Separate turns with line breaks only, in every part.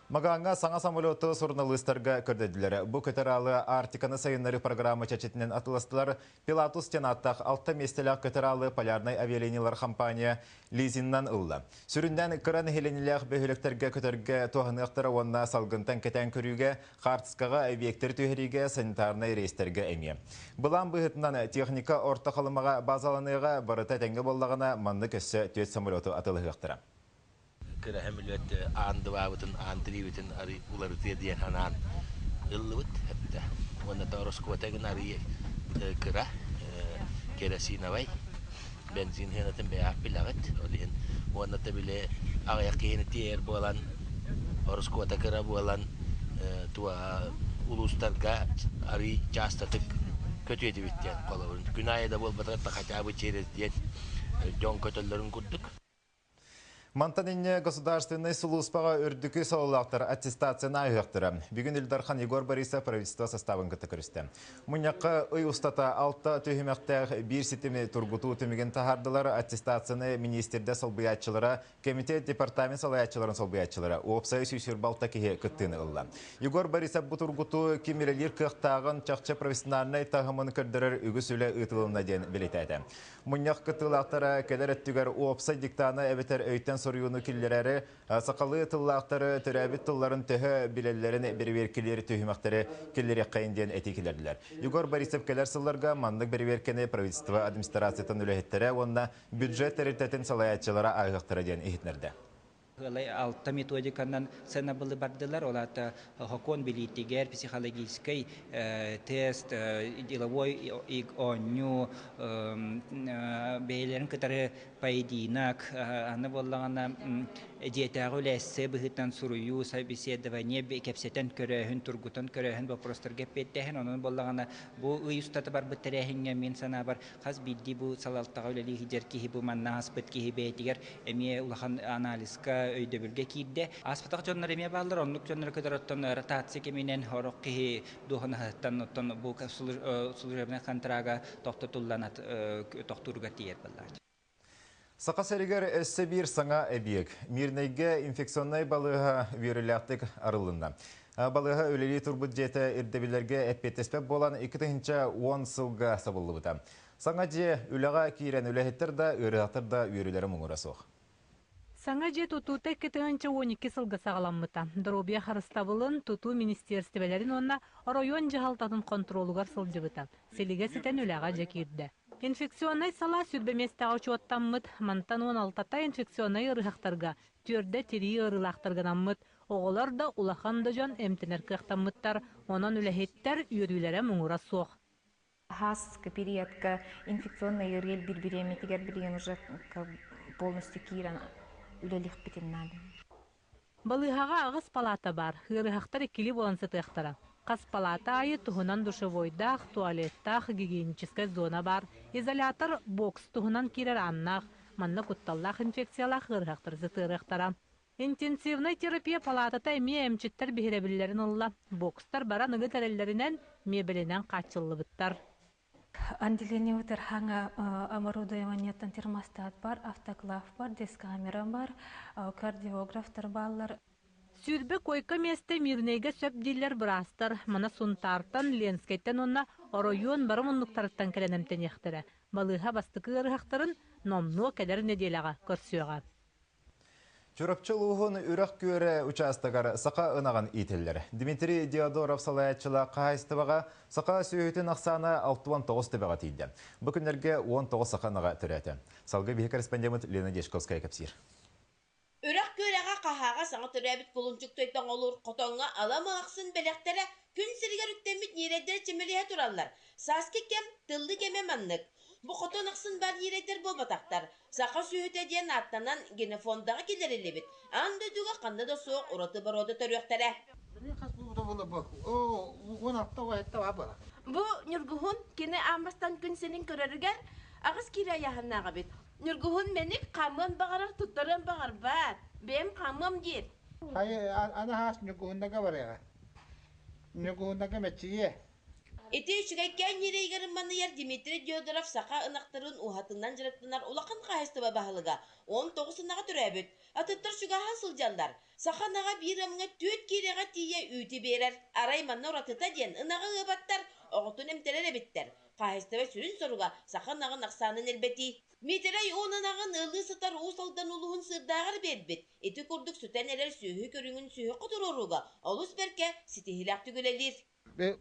Магаңа саңа самолеты журналистерге көрдеділері. Бұ көтералы Артиканы сайынлары программы чәчетінен атылыстылар. Пилатус тенаттақ 6 местелік көтералы полярный авиалиниялар компания лизиннан ұлды. Сүрінден кыран хеленілік бөхілектерге көтерге тоғынықтары онына салғынтан кетен көріге, қартысқаға объекттер түйіріге санитарный рейстерге әме. Бұлан бұғытынан техника орта қалымаға базаланыға барыта тәңгі болдағына манны көсі төт самолеты атылығықтыра.
Kira hemilvet andvaavutun antrivitun ari ularutien hanan illut että vuonna tauroskotagen ari kira kerosinavai bensin hinnat beappilagat olin vuonna tabile ayakin tier bolan tauroskota kira bolan tuo ulustarga ari jastatık kötüyedivitten kalavun günayda bol batratta kaçabı çerezdiyen jon kötüllerin kudduk.
Мантанине государственный службаға үрдікі солылақтар аттестацияны айықтыры. Бүгін Илдархан Егор Борисов правительство составын күті көрісті. Мұняққа үй ұстата 6 түйімектәғ бір сетімі тұрғыту түміген тахардылар аттестацияны министерді солбыятчылары, комитет департамент солаятчыларын солбыятчылары, опсай сүйсірбалта кеге күттіні ұлла. Егор Борисов бұ тұрғыту кемерелер қықтағын чақчы профессиональный тағымын көрдірір үгіс үлі ұтылымына ден білетәді. Мұняқ күттілақтары кәдер өттігер опсай диктаны әбетер өйтен соруюну киллерәре сақалы тыллақтары төрәбит тылларын төһө билелләрен берверкелер төһимәктәре киллер якайынден этикеләрдиләр. Егор Борисов келәр сылларга манлык берверкене правительство администрациятын үләһеттере онна бюджет теритетин салаятчылары айгыктыра дигән ихнәрдә.
Алта методиканан сena были бардылар, олата хокон билитигер, психологический тест, деловой оню, бейлерин которые поединок, аны боллагана диетагы ләссе быһытан сурую собеседование кепсетен көрөһүн тургутан көрөһүн вопростар геппеттен онун боллагана бу уйустаты бар биттерехиңе мен сана бар хас бидди бу салалтага үлели хидер ки бу манна хаспыт ки бетигер эме улахан анализка өйдөбүлгө кийде аспатак жоннор эме балдар онлук жоннор көдөрөттөн ротация кеминен хорок ки духанаттан оттон бу служебный контрага токтотулланат токтурга тиер балдар.
Сақасаригер әссі саңа әбиек. Мирнайге инфекционный балыға вириляқтық арылында. Балыға өлелі турбут жеті үрдебілерге әппеттеспеп болан 2-10 сылға сабылы бұта. Саңа же үліға кейрен үләхеттер да, үріғаттыр да үйрілері мұңыра соқ.
Саңа же тұтуты 2-12 сылға сағаламмыта. Дробия харыставылын тұту министерстівелерін онна район жағалтатын контролуғар сылжыбыта. Селіге сетен үліға же кейрді. Инфекционный сала сүрбеместағы чуаттаммыт, мантан 16-та инфекционный ырыхақтарға, түрді тири ырылақтырғанаммыт, оғылар да улаханды жон әмтінер қықтаммыттар, онан үләхеттер үйрілері мұңыра соқ.
Хас периодка инфекционный ырыл бір-біреметігер білген уже полностью киран үлелік бітін надо.
Балыхаға ағыз палата бар, ырыхақтар екілі болансы тұяқтара. Қас палата айы тұхынан душевойдақ, туалеттақ, гигиеническая зона бар. Изолятор бокс тұхынан керер аннақ, манны құтталлақ инфекциялақ ырғақтыр зытырықтара. Интенсивный терапия палатата әме әмчеттер бігеребілерін ұлла. Бокстар бара нығы тәрелерінен мебелінен қачылы бұттар.
Отделение утерханга оборудованиятан термостат бар, автоклав бар, дискамера бар, кардиографтар баллар.
Сүрбі койка месте мирнейге сөп дейлер бұрастар, мана сунтартан, ленскеттен онна оройуын бары мұнлықтарыттан кәленемтен ектірі. Балыға бастықы ұрықтарын номну кәдер неделаға көрсуға.
Чурапчылуғын үріқ көрі участығар сақа ұнаған ителлер. Дмитрий Диодоров салаятчыла қайыстыбаға сақа сүйетін ақсаны 69 түбіға тейді. Бүкіндерге 19 сақаныға түрәті. Салғы бейі корреспондент Лена Дешковская кәпсір.
Үрәк көрәға қахаға саңа түрәбіт бұлынчық тойтан олыр қотонға алама ақсын бәләқтері күн сіргер үттеміт нереттері чемелеге тұралар. Саски кем, тылды кеме маннық. Бұ қотон ақсын бар нереттер бұл батақтар. Сақа сүйеті ден аттанан генофондағы келерелі бет. Анды дүгі қанды да соқ ұраты бар оды түріқтері.
Бұ нүргіхун кені амбастан күн сенің көрерігер ағыз кире яғыннаға бет. Нүргіхун менік қамын бағарар тұттарын бағар бар. Бем қамым дер.
Ана хас нүргіхундаға бар еға. Нүргіхундаға мәтчіге.
Ити üçügekken yereygerin manıyar Dimitri Diodorov saqa ınaqtırın uhatından jırıktınar ulaqın qahistıba bahılıga 19-nağa türäbüt. Atıttır şugahan sılcanlar. Saqa nağa bir amına tüt kireğe tiye üti berer. Aray manna uratıta diyen ınağı ıbattar. Oğutun emtelere bitter. Qahistıba sürün soruga saqa nağı naqsanın elbeti. Miteray onun ağın ılı sıtar uğusaldan uluğun sırdağır berbit. Eti kurduk süten erer sühü körüngün sühü kudururuga. Olus berke sitihilak tügülelir.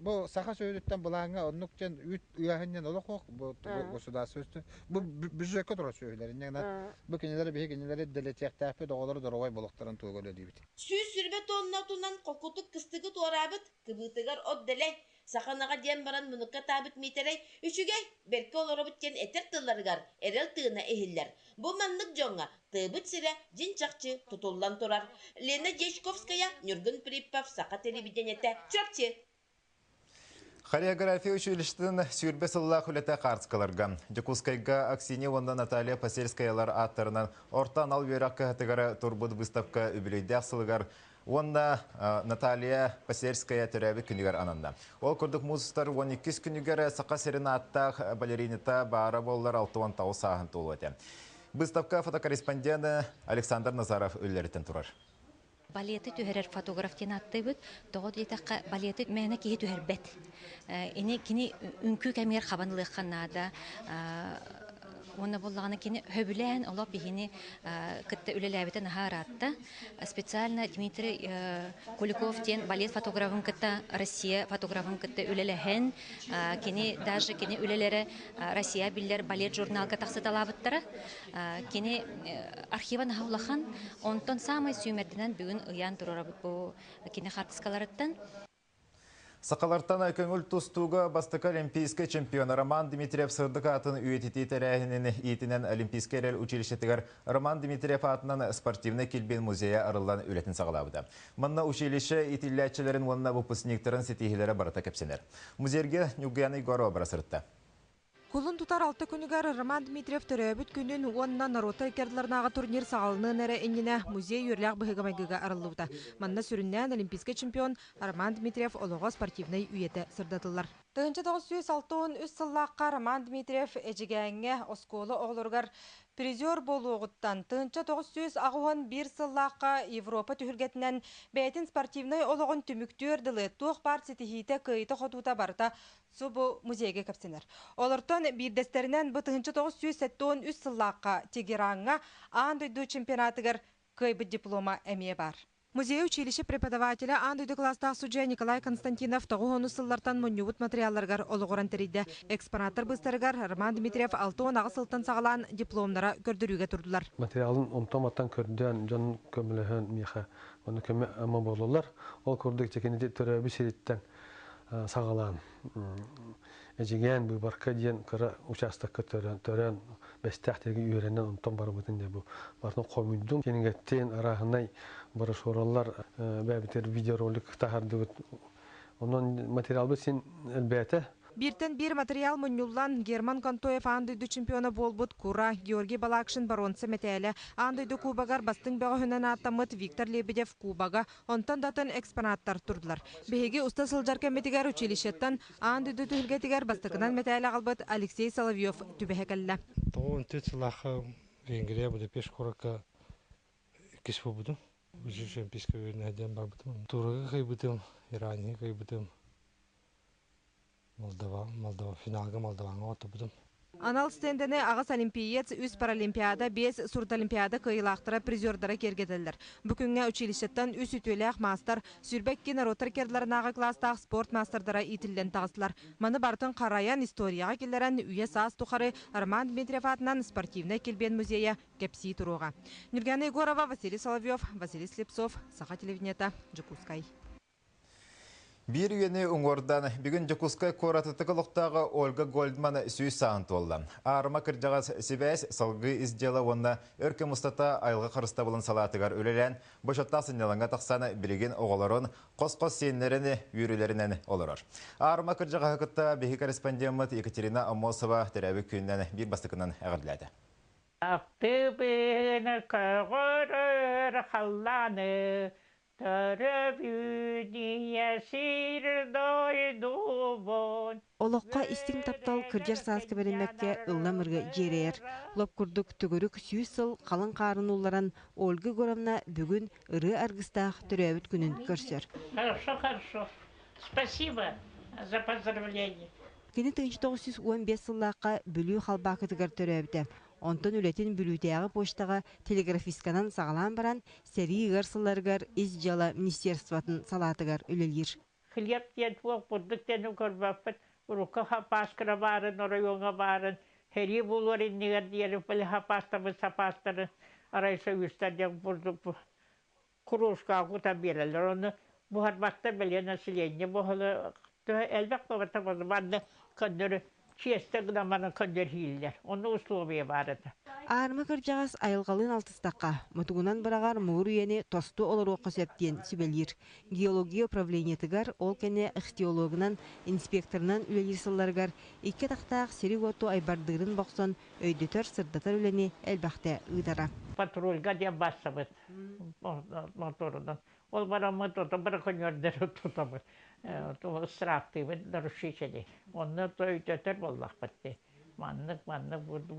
Bu saha söylütten bulanga onlukcan üt uyahından olaq bu gosudasöstü. Bu büzöke dura söylerin. Yani bu kendileri bir kendileri deletecek tape doğaları dorovay bolukların tuğulu dibit.
Süs sürbet onna tunan kokutuk kıstıgı tuarabıt kıbıtıgar od delay. Sakanaga diyen baran munukka tabit miterey. Üçügey belki olorabıt jen eter tıllargar erel tığına ehiller. Bu manlık jonga tığbıt sire jin çakçı tutullan turar. Lena Jeshkovskaya Nurgun Pripov saka televidenete çöpçü.
Хореография училищен сүйірбе сылла хүлеті қарсқылырға. Жекускайға Аксини онда Наталья Пасельскаялар аттарынан ортан ал вераққа хатығары турбуд выставка үбілейді ақсылығар. Онда Наталья Пасельская түрәбі күнігер ананда. Ол күрдік музыстар 12 күнігер сақа серіна аттақ балеринита бары боллар 6 тау сағын толу өте. Выставка фотокорреспонденті Александр Назаров өллерітен тұрар.
Балеты түһәрер фотограф тен аттыбыт, тоғы дейтаққа балеты мәні кейі түһәрбәт. Ини кini үнкі кәмер қабанылыққаннада, оны болғаны кini хөбілән олап бігіні күтті үлеләбеті нахаратта. Специально Дмитрий Куликов тен балет фотографын күтті Россия фотографын күтті үлеләхен. Кini даже кini үлелері Россия білдер балет журналға тақсыт алабыттары. Кini архиван хаулахан, онтон самай сүймердінен бүгін ұян тұрарабыт бұл кini қартысқаларыттан.
Сақалартан көңіл тұстуға бастықы олимпийский чемпион Роман Дмитриев сырдық атын үйететі тәрәхінен етінен олимпийский әрел училищетігер Роман Дмитриев атынан спортивны келбен музея арылдан өлетін сағалабыды. Мұнна училище итилләтчілерін онына выпускниктерін сетихилері барыта кепсенер. Музейге Нюгияны Горова барасырытты.
Кулун тутар 6 күнігер Роман Дмитриев төрөбүт күнін онна нарота кердларнаға турнир сағалының әрі әніне музей үйірләқ бұхығамайгыға арылуыда. Манна сүріннен олимпийский чемпион Роман Дмитриев олығы спортивный үйеті сырдатылар. 1963 сыллаққа Роман Дмитриев әжігәңе осколы оғылырғар призер болуғыттан 1900 бір сыллаққа Европа түхілгетінен бәйтін спортивный олығын түміктөрділі туық бар сетихиті күйті қотута барыта субу музейге кәпсенер. Олыртын бірдестерінен бұл 1973 сыллаққа Тегеранға андойду чемпионатығыр көйбі диплома әме бар. Музей училище преподавателя андойду класстағы судья Николай Константинов тоғы сыллартан мұнюбут материалларғар олығыран тәрейді. Экспонаттар бұстарығар Роман Дмитриев 6 ағы сылтан сағалан дипломнара көрдіруге тұрдылар.
Материалын онтоматтан көрден жон көміліген меха, оны көмі әмі болулар. Ол көрдік жекенеде түрәбі сереттен сағалан. Әжеген бұл барқа дейін қыры участыққа түрен бәстәқтегі үйеренен онтом бары бұтын де бұл. Бартын қомүйдім. Кенігеттен арағынай бары шоралар бәбітер видеоролик тағарды бұт. Onun материал сен әлбәті.
Биртен bir материал мұнюллан Герман Контоев андойду чемпионы болбут Кура, Георгий Балакшин баронсы мәтәлі. Андойду Кубагар бастың бәғі хүнен аттамыт Виктор Лебедев Кубага, онтан датын экспонаттар тұрдылар. Беге уста сылжар кәмметігер училищеттен андойду түхілгетігер бастығынан мәтәлі қалбыт Алексей Соловьев түбәхекәлі.
Тоғын төт сылақы Венгрия Будапешт Куракка кеспо бұдым. Уже олимпийский ойын әден бар бұдым. Турага қай бұдым, Ирания қай бұдым. Молдова, финалга Молдоваға оты бұдым.
Анал стендені ағыс олимпиец, үз паралимпиада, 5 сурдолимпиада кыйлақтыра призердара кергеділдер. Бүкінге училищеттен үз үтөләқ мастер, сүрбәкке наротар кердларынаға кластақ спорт мастerdara итілден тағысылар. Маны бартын қараян историяға келдерін үйе саас тұқары Роман Дмитриев атынан спортивный келбен музея кепси тұруға. Нургияна Егорова, Василий Соловьев, Василий Слепцов, Саха телевидениета, Жекускай.
Bir üyeni ұңғырдан бүгін Жекускай коратытықылықтағы Ольга Гольдман сүйіз сағынты олды. Арыма кіржағыз себәс салғы издела онына өркі мұстата айылғы қырыста болын салатығар өлелен, бошаттасын еліңға тақсаны білеген оғыларын қос-қос сенлеріні үйрілерінен олырыр. Арыма кіржаға хақытта бейі корреспондент Екатерина Амосова тәрәбі күнінен бір бастықынан әғірләді.
Ақтыбыны көғырыр қалланы Törövüdiye sirdoydubun
Олоққа истин таптал кыржар сааска беремекке ылламырга жерер. Лоп курдук түгөрүк 100 сыл қалың қарын уларан Ольга Горовна бүгін ыры аргыстақ түрәбіт күнін көрсөр.
Хорошо. Спасибо за поздравление.
Кені 1915 сыллаққа бүлі халбақытыгар түрәбіті. Онтон үлетін бүлітеағы поштаға телеграфисканан сағалан баран сәрі ғарсыларғар из жала министерстватын салатыгар үлелер.
Хлеб ден туақ бұрдық дені көрбаппын. Урукка хапаскара барын, орайонға барын. Хери бұларын негер дейері білі хапастамы сапастары. Арайса үстаден бұрдық кружка құта берелер. Оны бұхарбақта біле население бұхылы әлбәқ бағыта бұзы көндірі честі ғынаманы көндір хейлер. Оны условия барыды.
Армы кыржағас айылғалын алтыстаққа, мұтығынан бірағар мұғыр үйені тосты олар оқы сәптен сүбелер. Геология управлениетігар ол кәне ихтиологынан, инспекторынан үлелерсілларғар, икі тақтақ сері ғоту айбардығырын боқсон өйдетер сырдатар үлені әлбәқті ұйдара.
Патрульға ден басымыз моторынан. Ол барамы тұты бір күнердері тұтамыз. Страптымыз нарушителей. Оны өйдетер боллақ бітті. Маннык буду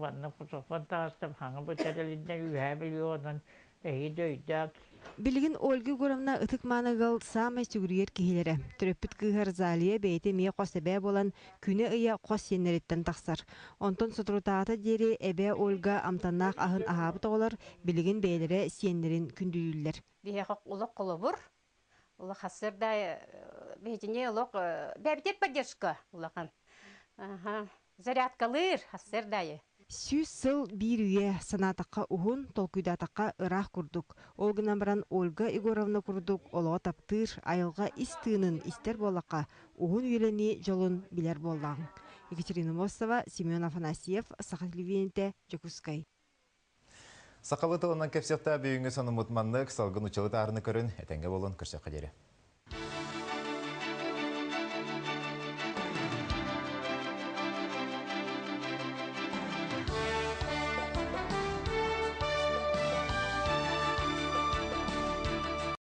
фантастым хаңы бөтәрелинде үһә миллионын дөйдәк.
Билигин Ольга Горовна ытык маныгыл самай сүгүргер киһилере. Төрөппүт кыһар залия бейте мие косебе болан күнө ыя кос сеннереттен тахсар. Онтон сотрутаата дери эбе Ольга амтаннак ахын ахабы тоголар билигин бейлере сеннерин күндүйлер.
Бие улак колобур. Ула хасырда бейтине улак бәбитет поддержка улахан. Зарядкалыр хасырдайы.
100 сыл бир үйе санатаққа ухун толкуйдатаққа ырах курдук. Олгынан баран Ольга Егоровна курдук олоға таптыр айылға истыынын истер болаққа ухун үйелени жолун билер боллаң. Екатерина Мосова, Семен Афанасьев, Саха телевидениете, Жокускай.
Сақабы тылынан кепсетті бүйіңі соны мұтманлық салғын ұчылы тарыны көрін, әтенге болын күрсе қадері.